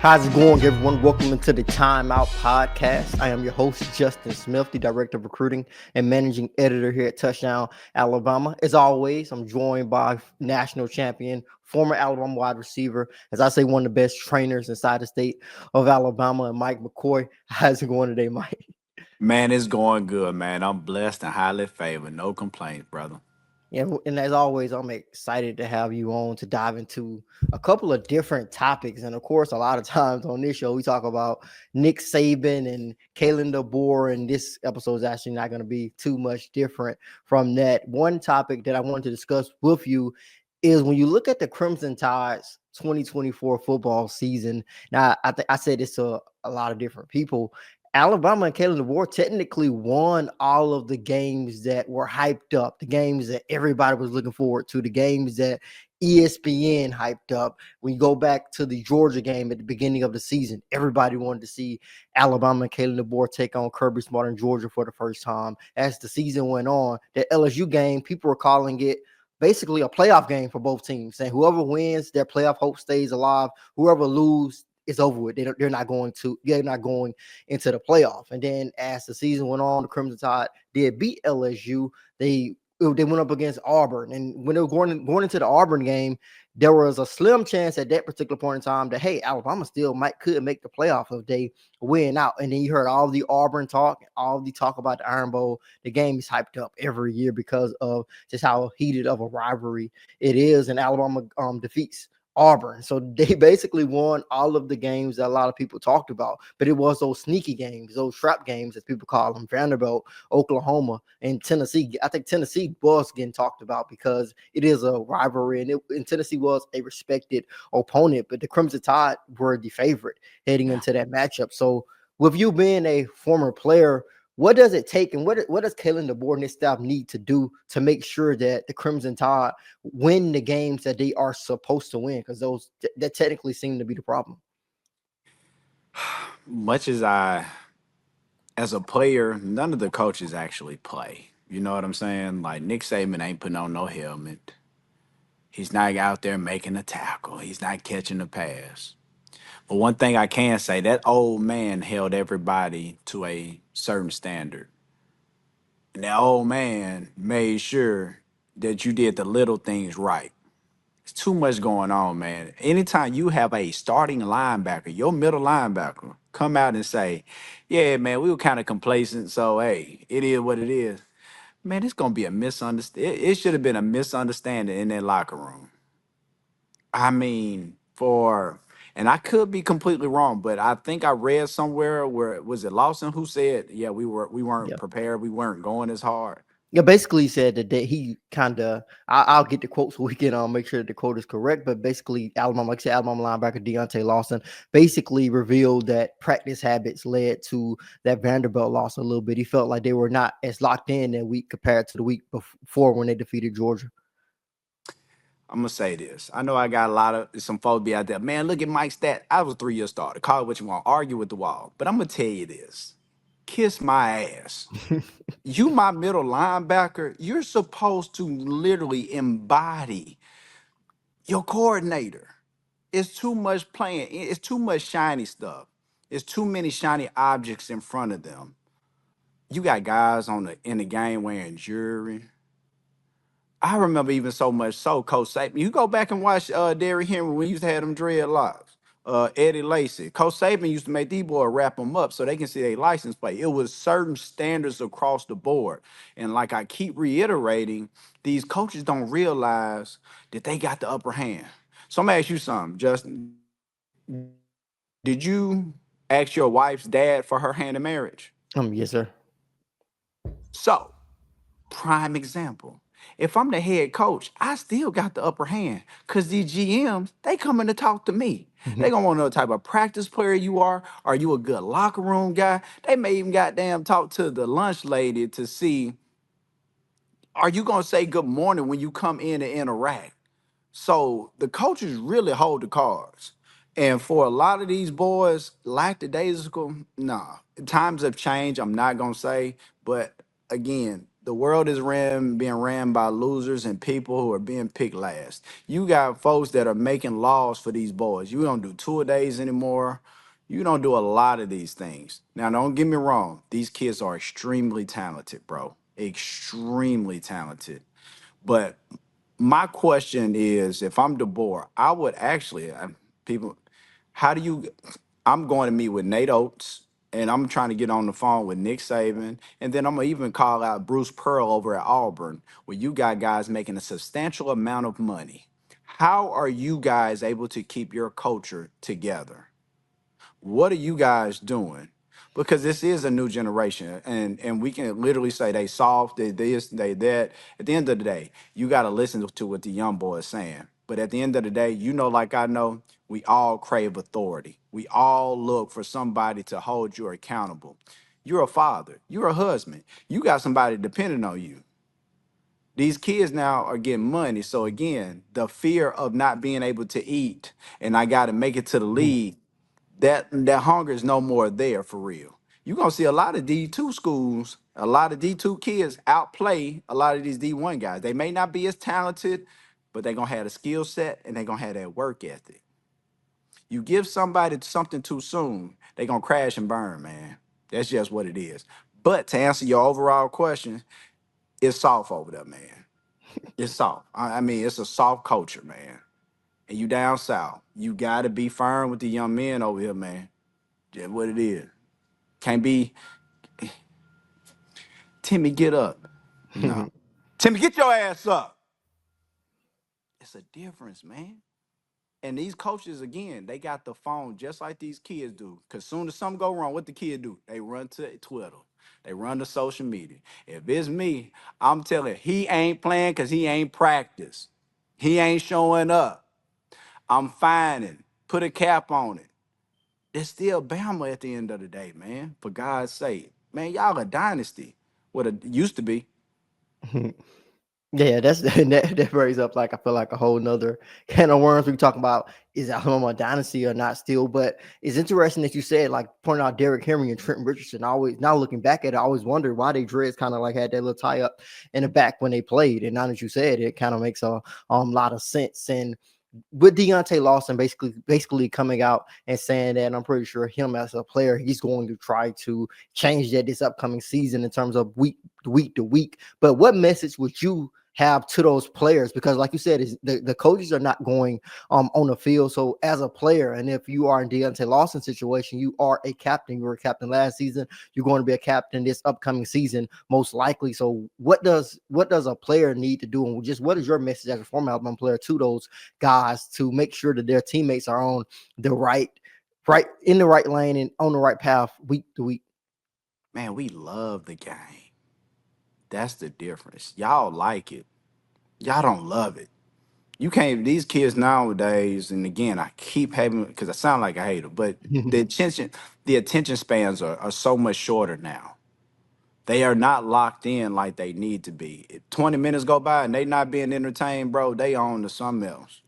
How's it going, everyone? Welcome into the Timeout Podcast. I am your host, Justin Smith, the Director of Recruiting and Managing Editor here at Touchdown Alabama. As always, I'm joined by national champion, former Alabama wide receiver, as I say, one of the best trainers inside the state of Alabama, and Mike McCoy. How's it going today, Mike? Man, it's going good, man. I'm blessed and highly favored. No complaints, brother. And as always, I'm excited to have you on to dive into a couple of different topics. And of course, a lot of times on this show, we talk about Nick Saban and Kalen DeBoer. And this episode is actually not going to be too much different from that. One topic that I wanted to discuss with you is when you look at the Crimson Tide's 2024 football season. Now, I said this to a lot of different people. Alabama and Kalen DeBoer technically won all of the games that were hyped up, the games that everybody was looking forward to, the games that ESPN hyped up. When you go back to the Georgia game at the beginning of the season, everybody wanted to see Alabama and Kalen DeBoer take on Kirby Smart in Georgia for the first time. As the season went on, the LSU game, people were calling it basically a playoff game for both teams, saying whoever wins, their playoff hope stays alive. Whoever loses, it's over with. They're not going into the playoff. And then as the season went on, the Crimson Tide did beat LSU. They went up against Auburn, and when they were going into the Auburn game, there was a slim chance at that particular point in time that Alabama still could make the playoff if they win out. And then you heard all the Auburn talk, all the talk about the Iron Bowl. The game is hyped up every year because of just how heated of a rivalry it is, and Alabama defeats Auburn. So they basically won all of the games that a lot of people talked about, but it was those sneaky games, those trap games, as people call them, Vanderbilt, Oklahoma, and Tennessee. I think Tennessee was getting talked about because it is a rivalry, and Tennessee was a respected opponent, but the Crimson Tide were the favorite heading Yeah. into that matchup. So with you being a former player, what does it take, and what does Kalen DeBoer and his staff need to do to make sure that the Crimson Tide win the games that they are supposed to win? Because those that technically seem to be the problem. Much as a player, none of the coaches actually play. You know what I'm saying? Like Nick Saban ain't putting on no helmet. He's not out there making a tackle. He's not catching a pass. But one thing I can say, that old man held everybody to a certain standard. And that old man made sure that you did the little things right. It's too much going on, man. Anytime you have a starting linebacker, your middle linebacker, come out and say, yeah, man, we were kind of complacent, so hey, it is what it is. Man, it's gonna be a misunderstanding. It should have been a misunderstanding in that locker room. I mean, and I could be completely wrong, but I think I read somewhere where was it Lawson who said, yeah, we weren't Yeah. prepared, we weren't going as hard. Yeah, basically he said that he kind of. I'll get the quote so we can make sure that the quote is correct. But basically, Alabama, like I said, Alabama linebacker Deontay Lawson basically revealed that practice habits led to that Vanderbilt loss a little bit. He felt like they were not as locked in that week compared to the week before when they defeated Georgia. I'm gonna say this. I know I got a lot of some folks be out there. Man, look at Mike's stat. I was 3 year starter. Call it what you want. Argue with the wall. But I'm gonna tell you this. Kiss my ass. You my middle linebacker. You're supposed to literally embody your coordinator. It's too much playing. It's too much shiny stuff. It's too many shiny objects in front of them. You got guys on the in the game wearing jewelry. I remember even so much so, Coach Saban. You go back and watch Derrick Henry when he used to have them dreadlocks. Eddie Lacy. Coach Saban used to make these boys wrap them up so they can see their license plate. It was certain standards across the board. And like I keep reiterating, these coaches don't realize that they got the upper hand. So I'm gonna ask you something, Justin. Did you ask your wife's dad for her hand in marriage? Yes, sir. So prime example. If I'm the head coach, I still got the upper hand because these GMs, they coming to talk to me. They gonna want to know the type of practice player you are. Are you a good locker room guy? They may even goddamn talk to the lunch lady to see, are you gonna say good morning when you come in and interact? So the coaches really hold the cards. And for a lot of these boys, lackadaisical, nah. Times have changed, I'm not gonna say, but again, The world is being ran by losers and people who are being picked last. You got folks that are making laws for these boys. You don't do tour days anymore. You don't do a lot of these things. Now, don't get me wrong. These kids are extremely talented, bro. Extremely talented. But my question is, if I'm DeBoer, I would actually people. How do you? I'm going to meet with Nate Oates, and I'm trying to get on the phone with Nick Saban, and then I'm gonna even call out Bruce Pearl over at Auburn, where you got guys making a substantial amount of money. How are you guys able to keep your culture together? What are you guys doing? Because this is a new generation, and we can literally say they soft, they this, they that. At the end of the day, you got to listen to what the young boy is saying. But at the end of the day, you know, like I know, we all crave authority. We all look for somebody to hold you accountable. You're a father. You're a husband. You got somebody depending on you. These kids now are getting money. So again, the fear of not being able to eat and I got to make it to the league, that hunger is no more there for real. You're gonna see a lot of D2 schools, a lot of D2 kids outplay a lot of these D1 guys. They may not be as talented, but they're gonna have a skill set and they're gonna have that work ethic. You give somebody something too soon, they're gonna crash and burn, man. That's just what it is. But to answer your overall question, it's soft over there, man. It's soft. I mean, it's a soft culture, man. And you down south, you gotta be firm with the young men over here, man. Just what it is. Can't be Timmy, get up. No. Timmy, get your ass up. It's a difference, man. And these coaches, again, they got the phone just like these kids do. Cause soon as something go wrong, what the kid do? They run to Twitter. They run to social media. If it's me, I'm telling you, he ain't playing because he ain't practiced. He ain't showing up. I'm fining. Put a cap on it. It's still Bama at the end of the day, man. For God's sake. Man, y'all a dynasty. What it used to be. Yeah, that's that brings up like I feel like a whole nother can of worms. We talking about is Alabama a dynasty or not still, but it's interesting that you said like pointing out Derrick Henry and Trenton Richardson. I always now looking back at it, I always wondered why they dreads kind of like had that little tie up in the back when they played, and now that you said it, kind of makes a lot of sense. And with Deontay Lawson basically coming out and saying that, and I'm pretty sure him as a player, he's going to try to change that this upcoming season in terms of week to week. But what message would you have to those players? Because like you said, is the coaches are not going on the field. So as a player, and if you are in Deontay Lawson's situation, you are a captain. You were a captain last season. You're going to be a captain this upcoming season, most likely. So what does a player need to do? And just what is your message as a former Alabama player to those guys to make sure that their teammates are on the right in the right lane and on the right path week to week? Man, we love the game. That's the difference. Y'all like it. Y'all don't love it. You can't, these kids nowadays, and again, I keep having, because I sound like a hater, but the attention, the attention spans are so much shorter now. They are not locked in like they need to be. If 20 minutes go by and they not being entertained, bro, they on to something else.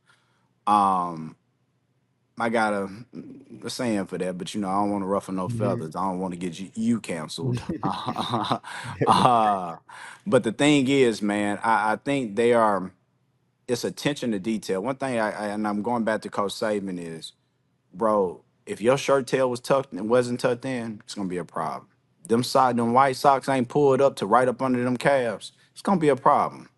Um, I got a saying for that, but you know, I don't want to ruffle no feathers. I don't want to get you canceled. But the thing is, man, I think they are. It's attention to detail. One thing and I'm going back to Coach Saban is, bro, if your shirt tail was tucked and wasn't tucked in, it's gonna be a problem. Them white socks ain't pulled up to right up under them calves. It's gonna be a problem.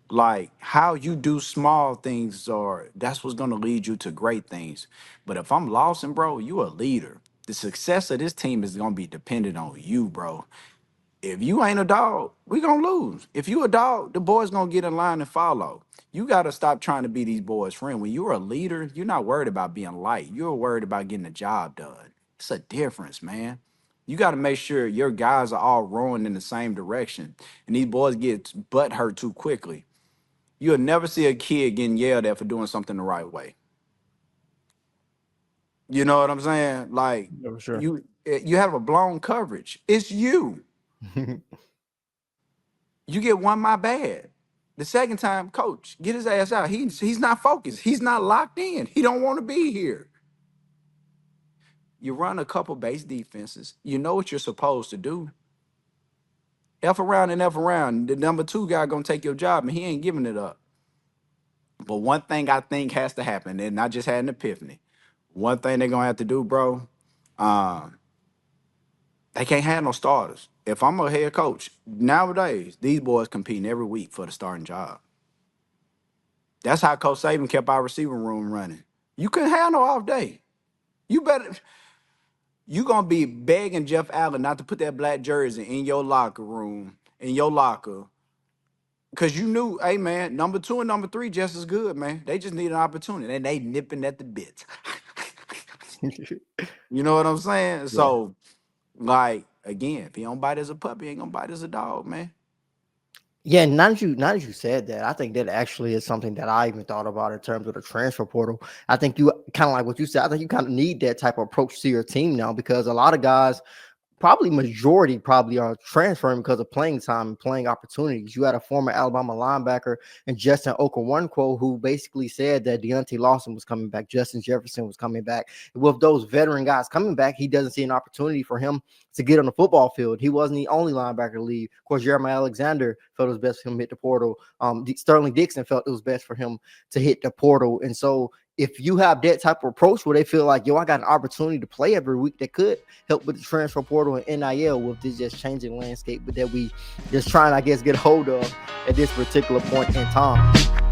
Like how you do small things, or that's what's gonna lead you to great things. But if I'm Lawson, bro, you a leader. The success of this team is gonna be dependent on you, bro. If you ain't a dog, we gonna lose. If you a dog, the boys gonna get in line and follow. You gotta stop trying to be these boys' friend. When you're a leader, you're not worried about being light. You're worried about getting the job done. It's a difference, man. You gotta make sure your guys are all rowing in the same direction. And these boys get butt hurt too quickly. You'll never see a kid getting yelled at for doing something the right way. You know what I'm saying? Like Yeah, for sure. you have a blown coverage. It's you. You get one, my bad. The second time, coach, get his ass out. He's not focused. He's not locked in. He don't want to be here. You run a couple base defenses. You know what you're supposed to do. F around and F around. The number two guy gonna take your job, and he ain't giving it up. But one thing I think has to happen, and I just had an epiphany. One thing they're gonna have to do, bro. Um, they can't have no starters. If I'm a head coach nowadays, these boys competing every week for the starting job. That's how Coach Saban kept our receiving room running. You couldn't have no off day. You better. You gonna be begging Jeff Allen not to put that black jersey in your locker room, in your locker, because you knew, hey man, number two and number three just as good, man. They just need an opportunity, and they nipping at the bits. You know what I'm saying? Yeah. So, like, again, if he don't bite as a puppy, he ain't gonna bite as a dog, man. Yeah, now that you said that, I think that actually is something that I even thought about in terms of the transfer portal. I think you kind of like what you said. I think you kind of need that type of approach to your team now because a lot of guys probably majority probably are transferring because of playing time and playing opportunities. You had a former Alabama linebacker and Justin Okonkwo who basically said that Deontay Lawson was coming back, Justin Jefferson was coming back. With those veteran guys coming back, he doesn't see an opportunity for him to get on the football field. He wasn't the only linebacker to leave. Of course, Jeremiah Alexander felt it was best for him to hit the portal. Sterling Dixon felt it was best for him to hit the portal. And so if you have that type of approach where they feel like, yo, I got an opportunity to play every week that could help with the transfer portal and NIL with this just changing landscape, but that we just trying, I guess, get hold of at this particular point in time.